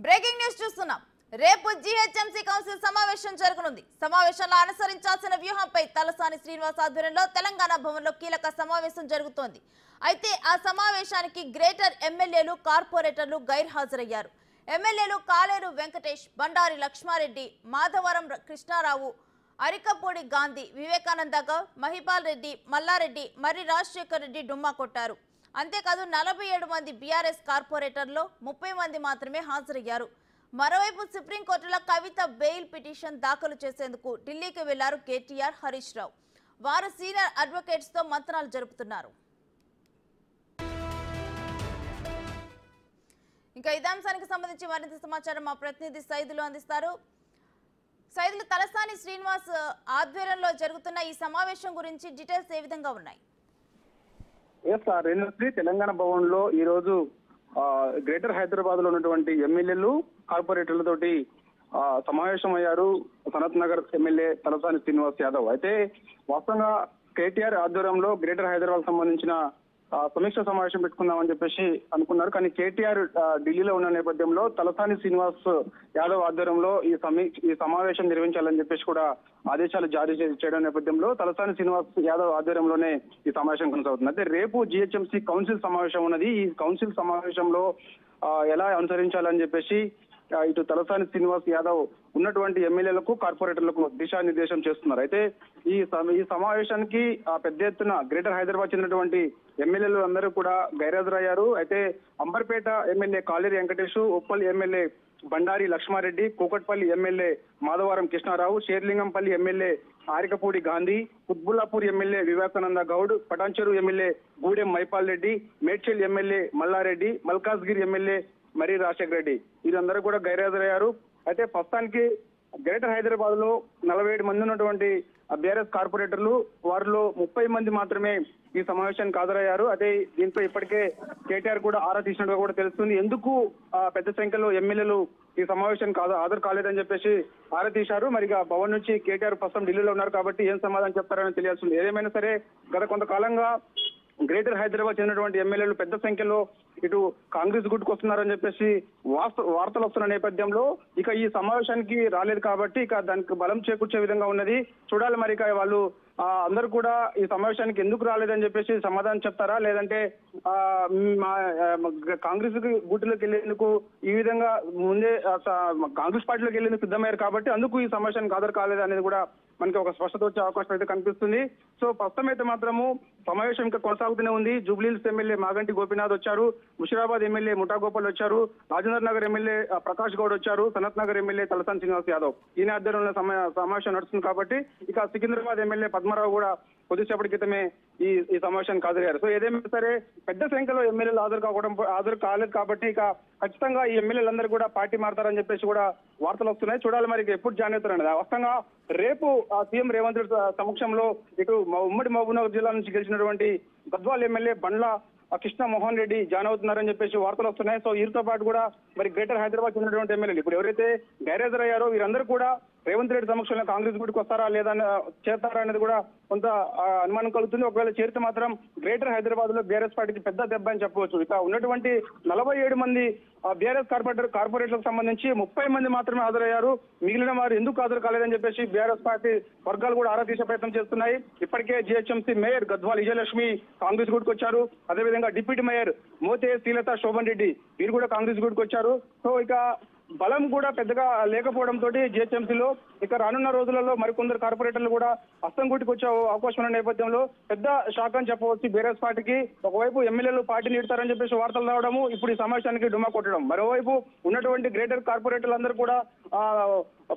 Breaking news చూస్తున్నాం. రేపు GHMC council సమావేశం జరగనుంది. సమావేశంలో అనుసరించాల్సిన వ్యూహంపై తలసాని శ్రీనివాస్ ఆధ్వర్యంలో తెలంగాణ భవన్లో కీలక సమావేశం జరుగుతోంది. అయితే ఆ సమావేశానికి గ్రేటర్ ఎమ్మెల్యేలు, కార్పొరేటర్లు గైర్హాజరయ్యారు. ఎమ్మెల్యేలు కాలేరు వెంకటేష్, బండారి లక్ష్మారెడ్డి, మాధవరం కృష్ణారావు, అరికపూడి గాంధీ, వివేకానంద గౌడ్, మహిపాల్ రెడ్డి, మల్లారెడ్డి, మర్రి రాజశేఖర్ రెడ్డి డుమ్మా కొట్టారు. అంతేకాదు 47 మంది బీఆర్ఎస్ కార్పొరేటర్లో 30 మంది మాత్రమే హాజరయ్యారు. మరోవైపు సుప్రీంకోర్టులో కవిత బెయిల్ పిటిషన్ దాఖలు చేసేందుకు ఢిల్లీకి వెళ్లారు కేటీఆర్, హరీష్ రావు. వారు సీనియర్ అడ్వకేట్స్ తో మంత్రాలు జరుపుతున్నారు. ఇంకా ఇదే అంశానికి సంబంధించి మరింత సమాచారం మా ప్రతినిధి సైదులు అందిస్తారు. సైదులు, తలసాని శ్రీనివాస్ ఆధ్వర్యంలో జరుగుతున్న ఈ సమావేశం గురించి డీటెయిల్స్ ఏ విధంగా ఉన్నాయి? తెలంగాణ భవన్ లో ఈ రోజు గ్రేటర్ హైదరాబాద్ లో ఉన్నటువంటి ఎమ్మెల్యేలు, కార్పొరేటర్లతోటి సమావేశం అయ్యారు సనత్ నగర్ ఎమ్మెల్యే తలసాని శ్రీనివాస్ యాదవ్. అయితే వాస్తవంగా కేటీఆర్ ఆధ్వర్యంలో గ్రేటర్ హైదరాబాద్ సంబంధించిన సమీక్ష సమావేశం పెట్టుకుందామని చెప్పేసి అనుకున్నారు. కానీ కేటీఆర్ ఢిల్లీలో ఉన్న నేపథ్యంలో తలసాని శ్రీనివాస్ యాదవ్ ఆధ్వర్యంలో ఈ సమావేశం నిర్వహించాలని చెప్పేసి కూడా ఆదేశాలు జారీ చేయడం నేపథ్యంలో తలసాని శ్రీనివాస్ యాదవ్ ఆధ్వర్యంలోనే ఈ సమావేశం కొనసాగుతుంది. అయితే రేపు జీహెచ్ఎంసీ కౌన్సిల్ సమావేశం ఉన్నది. ఈ కౌన్సిల్ సమావేశంలో ఎలా అనుసరించాలని చెప్పేసి ఇటు తలసాని శ్రీనివాస్ యాదవ్ ఉన్నటువంటి ఎమ్మెల్యేలకు, కార్పొరేటర్లకు దిశానిర్దేశం చేస్తున్నారు. అయితే ఈ సమావేశానికి పెద్ద ఎత్తున గ్రేటర్ హైదరాబాద్ చెందినటువంటి ఎమ్మెల్యేలు అందరూ కూడా గైరాజరయ్యారు. అయితే అంబర్పేట ఎమ్మెల్యే కాలేరు Venkatesh, Uppal MLA Bandari Lakshma Reddy, Kukatpally MLA Madhavaram Krishnarao, Serilingampally MLA Arikapudi Gandhi, Quthbullapur MLA Vivekananda Goud, Patancheru MLA Gudem Mypal Reddy, Medchal MLA Mallareddy, Malkajgiri MLA మర్రి రాజశేఖర్ రెడ్డి వీరందరూ కూడా గైరాజరయ్యారు. అయితే ప్రస్తుతానికి గ్రేటర్ హైదరాబాద్ లో 47 మంది ఉన్నటువంటి బీఆర్ఎస్ కార్పొరేటర్లు, వారిలో 30 మంది మాత్రమే ఈ సమావేశానికి హాజరయ్యారు. అయితే దీంతో ఇప్పటికే కేటీఆర్ కూడా ఆరా తీసినట్టుగా కూడా తెలుస్తుంది. ఎందుకు పెద్ద సంఖ్యలో ఎమ్మెల్యేలు ఈ సమావేశానికి హాజరు కాలేదని చెప్పేసి ఆరా తీశారు. మరి భవన్ నుంచి కేటీఆర్ ప్రస్తుతం ఢిల్లీలో ఉన్నారు కాబట్టి ఏం సమాధానం చెప్తారని తెలియాల్సింది. ఏదేమైనా సరే గత కొంతకాలంగా గ్రేటర్ హైదరాబాద్ చెందినటువంటి ఎమ్మెల్యేలు పెద్ద సంఖ్యలో ఇటు కాంగ్రెస్ గుట్టుకొస్తున్నారని చెప్పేసి వార్తలు వస్తున్న నేపథ్యంలో ఇక ఈ సమావేశానికి రాలేదు కాబట్టి ఇక దానికి బలం చేకూర్చే విధంగా ఉన్నది. చూడాలి మరి ఇక వాళ్ళు అందరూ కూడా ఈ సమావేశానికి ఎందుకు రాలేదని చెప్పేసి సమాధానం చెప్తారా, లేదంటే కాంగ్రెస్ గుట్టులోకి వెళ్లేందుకు ఈ విధంగా ముందే కాంగ్రెస్ పార్టీలోకి వెళ్లేందుకు సిద్ధమయ్యారు కాబట్టి అందుకు ఈ సమావేశానికి హాజరు కాలేదు అనేది కూడా మనకి ఒక స్పష్టత వచ్చే అవకాశం అయితే కనిపిస్తుంది. సో ప్రస్తుతం అయితే మాత్రము సమావేశం ఇంకా కొనసాగుతూనే ఉంది. జూబ్లీహిల్స్ ఎమ్మెల్యే మాగంటి గోపీనాథ్ వచ్చారు, ముషిరాబాద్ ఎమ్మెల్యే ముఠా గోపాల్ వచ్చారు, రాజేంద్ర నగర్ ఎమ్మెల్యే ప్రకాష్ గౌడ్ వచ్చారు, సనత్ నగర్ ఎమ్మెల్యే తలసాని శ్రీనివాస్ యాదవ్ ఈయన ఆధ్వర్యంలో సమావేశం నడుస్తుంది కాబట్టి ఇక సికింద్రాబాద్ ఎమ్మెల్యే పద్మారావు కూడా కొద్దిసేపటి క్రితమే ఈ సమావేశానికి హాజరయ్యారు. సో ఏదేమైనా సరే పెద్ద సంఖ్యలో ఎమ్మెల్యేలు హాజరు కాలేదు కాబట్టి ఇక ఖచ్చితంగా ఈ ఎమ్మెల్యేలందరూ కూడా పార్టీ మారతారని చెప్పేసి కూడా వార్తలు వస్తున్నాయి. చూడాలి మరి ఎప్పుడు జాయిన్ అవుతారనేది. వాస్తవంగా రేపు సీఎం రేవంత్ రెడ్డి సమక్షంలో ఇటు ఉమ్మడి మహబూబ్నగర్ జిల్లా నుంచి గెలిచినటువంటి గద్వాల్ ఎమ్మెల్యే బండ్ల కృష్ణ మోహన్ రెడ్డి జాయిన్ అవుతున్నారని చెప్పేసి వార్తలు వస్తున్నాయి. సో వీరితో పాటు కూడా మరి గ్రేటర్ హైదరాబాద్ చెందినటువంటి ఎమ్మెల్యేలు ఇప్పుడు ఎవరైతే గైరాజర్ అయ్యారో వీరందరూ కూడా రేవంత్ రెడ్డి సమక్షంలో కాంగ్రెస్ గుడికి వస్తారా లేదా చేస్తారా అనేది కూడా కొంత అనుమానం కలుగుతుంది. ఒకవేళ చేరితే మాత్రం గ్రేటర్ హైదరాబాద్ లో బీఆర్ఎస్ పార్టీకి పెద్ద దెబ్బ అని చెప్పవచ్చు. ఇక ఉన్నటువంటి 47 మంది బీఆర్ఎస్ కార్పొరేటర్లకు సంబంధించి 30 మంది మాత్రమే హాజరయ్యారు. మిగిలిన వారు ఎందుకు హాజరు కాలేదని చెప్పేసి బీఆర్ఎస్ పార్టీ వర్గాలు కూడా ఆరా తీసే ప్రయత్నం చేస్తున్నాయి. ఇప్పటికే జీహెచ్ఎంసీ మేయర్ గద్వాల్ విజయలక్ష్మి కాంగ్రెస్ గుడికి వచ్చారు. అదేవిధంగా డిప్యూటీ మేయర్ మోతే శ్రీలత శోభన్ రెడ్డి వీరు కూడా కాంగ్రెస్ గుడికి వచ్చారు. సో ఇక బలం కూడా పెద్దగా లేకపోవడంతో జీహెచ్ఎంసీలో ఇక రానున్న రోజులలో మరికొందరు కార్పొరేటర్లు కూడా అస్తంగుటికి వచ్చే అవకాశం ఉన్న నేపథ్యంలో పెద్ద షాక్ అని చెప్పవచ్చు బీఆర్ఎస్ పార్టీకి. ఒకవైపు ఎమ్మెల్యేలు పార్టీ నీడతారని చెప్పేసి వార్తలు రావడము, ఇప్పుడు ఈ సమావేశానికి డుమ్మా కొట్టడం, మరోవైపు ఉన్నటువంటి గ్రేటర్ కార్పొరేటర్లు అందరూ కూడా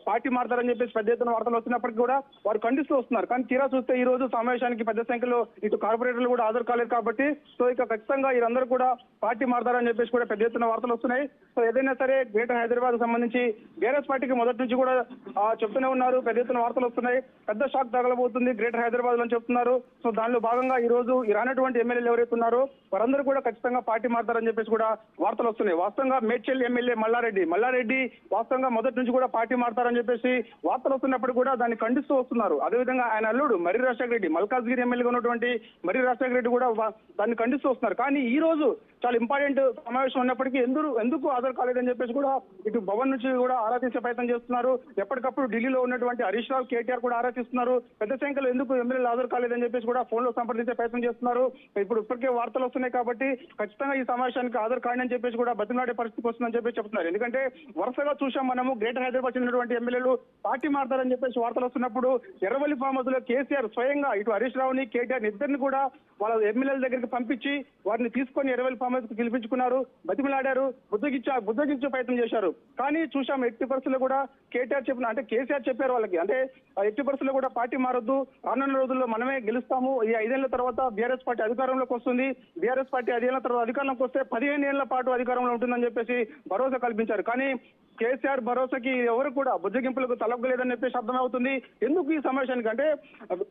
పార్టీ మారతారని చెప్పేసి పెద్ద ఎత్తున వార్తలు వస్తున్నప్పటికీ కూడా వారు ఖండిస్తూ వస్తున్నారు. కానీ తీరా చూస్తే ఈ రోజు సమావేశానికి పెద్ద సంఖ్యలో ఇటు కార్పొరేటర్లు కూడా హాజరు కాలేదు కాబట్టి సో ఇక ఖచ్చితంగా వీరందరూ కూడా పార్టీ మారతారని చెప్పేసి కూడా పెద్ద ఎత్తున వార్తలు వస్తున్నాయి. సో ఏదైనా సరే గ్రేటర్ హైదరాబాద్ సంబంధించి బీఆర్ఎస్ పార్టీకి మొదటి నుంచి కూడా చెప్తూనే ఉన్నారు, పెద్ద ఎత్తున వార్తలు వస్తున్నాయి, పెద్ద షాక్ తగలబోతుంది గ్రేటర్ హైదరాబాద్ లో చెప్తున్నారు. సో దానిలో భాగంగా ఈ రోజు ఈ రానటువంటి ఎమ్మెల్యేలు ఎవరైతే ఉన్నారో వారందరూ కూడా ఖచ్చితంగా పార్టీ మారతారని చెప్పేసి కూడా వార్తలు వస్తున్నాయి. వాస్తవంగా మేడ్చల్ ఎమ్మెల్యే మల్లారెడ్డి వాస్తవంగా మొదటి నుంచి కూడా పార్టీ మారతారని చెప్పేసి వార్తలు వస్తున్నప్పుడు కూడా దాన్ని ఖండిస్తూ వస్తున్నారు. అదేవిధంగా ఆయన అల్లుడు మర్రి రాజశేఖర రెడ్డి, మల్కాజ్గిరి ఎమ్మెల్యేగా ఉన్నటువంటి మర్రి రాజశేఖర రెడ్డి కూడా దాన్ని ఖండిస్తూ వస్తున్నారు. కానీ ఈ రోజు చాలా ఇంపార్టెంట్ సమావేశం ఉన్నప్పటికీ ఎందుకు హాజరు కాలేదని చెప్పేసి కూడా ఇటు భవన్ నుంచి కూడా ఆరాధించే ప్రయత్నం చేస్తున్నారు. ఎప్పటికప్పుడు ఢిల్లీలో ఉన్నటువంటి హరీష్ రావు, కేటీఆర్ కూడా ఆరాధిస్తున్నారు. పెద్ద సంఖ్యలో ఎందుకు ఎమ్మెల్యేలు హాజరు కాలేదని చెప్పేసి కూడా ఫోన్ లో సంప్రదించే ప్రయత్నం చేస్తున్నారు. ఇప్పుడు ఇప్పటికే వార్తలు వస్తున్నాయి కాబట్టి ఖచ్చితంగా ఈ సమావేశానికి హాజరు కాడని చెప్పేసి కూడా బతిమలాడే పరిస్థితి వస్తుందని చెప్పేసి చెప్తున్నారు. ఎందుకంటే వరుసగా చూసాం మనము గ్రేటర్ హైదరాబాద్ చెందినటువంటి ఎమ్మెల్యేలు పార్టీ మారతారని చెప్పేసి వార్తలు వస్తున్నప్పుడు ఎర్రవల్లి ఫామ్ హౌస్ లో కేసీఆర్ స్వయంగా ఇటు హరీష్ రావుని, కేటీఆర్ ఇద్దరిని కూడా వాళ్ళ ఎమ్మెల్యేల దగ్గరికి పంపించి వారిని తీసుకొని ఎర్రవల్లి ఫామ్ హౌస్ కు పిలిపించుకున్నారు, బతిమలాడారు, బుద్ధగించే ప్రయత్నం చేశారు. కానీ చూసాం ఎట్టి పరిస్థితుల్లో కూడా కేసీఆర్ చెప్పారు వాళ్ళకి, అంటే ఎట్టి పరిస్థితుల్లో కూడా పార్టీ మారొద్దు, రానున్న రోజుల్లో మనమే గెలుస్తాము, ఈ 5 ఏళ్ల తర్వాత బీఆర్ఎస్ పార్టీ అధికారంలోకి వస్తుంది, బీఆర్ఎస్ పార్టీ 5 ఏళ్ల తర్వాత అధికారంలోకి వస్తే 15 ఏళ్ల పాటు అధికారంలో ఉంటుందని చెప్పేసి భరోసా కల్పించారు. కానీ కేసీఆర్ భరోసాకి ఎవరు కూడా బుజ్జగింపులకు తలగ్గలేదని చెప్పేసి అర్థమవుతుంది. ఎందుకు ఈ సమావేశానికి అంటే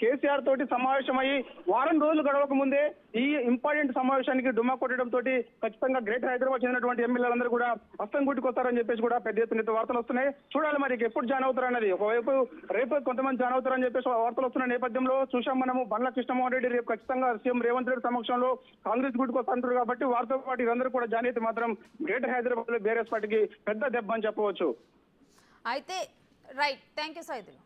కేసీఆర్ తోటి సమావేశమయ్యి వారం రోజులు గడవక ముందే ఈ ఇంపార్టెంట్ సమావేశానికి డుమ్మా కొట్టడం తోటి ఖచ్చితంగా గ్రేటర్ హైదరాబాద్ చెందినటువంటి ఎమ్మెల్యేలందరూ కూడా హస్తం గుట్టుకొస్తారని చెప్పేసి కూడా పెద్ద ఎత్తున వార్తలు వస్తున్నాయి. చూడాలి మరి ఎప్పుడు జాయిన్ అవుతారన్నది. ఒకవైపు రేపు కొంతమంది జాయిన్ అవుతారని చెప్పేసి వార్తలు వస్తున్న నేపథ్యంలో చూసాం మనము బండ్ల కృష్ణమోహన్ రెడ్డి రేపు ఖచ్చితంగా సీఎం రేవంత్ రెడ్డి సమక్షంలో కాంగ్రెస్ గుట్టుకొస్తారు కాబట్టి వారితో పాటు వీరందరూ కూడా జాయిన్ అయితే మాత్రం గ్రేటర్ హైదరాబాద్ లో బీఆర్ఎస్ పార్టీకి పెద్ద దెబ్బ అని చెప్పవచ్చు. అయితే రైట్, థ్యాంక్ యూ సైదులు.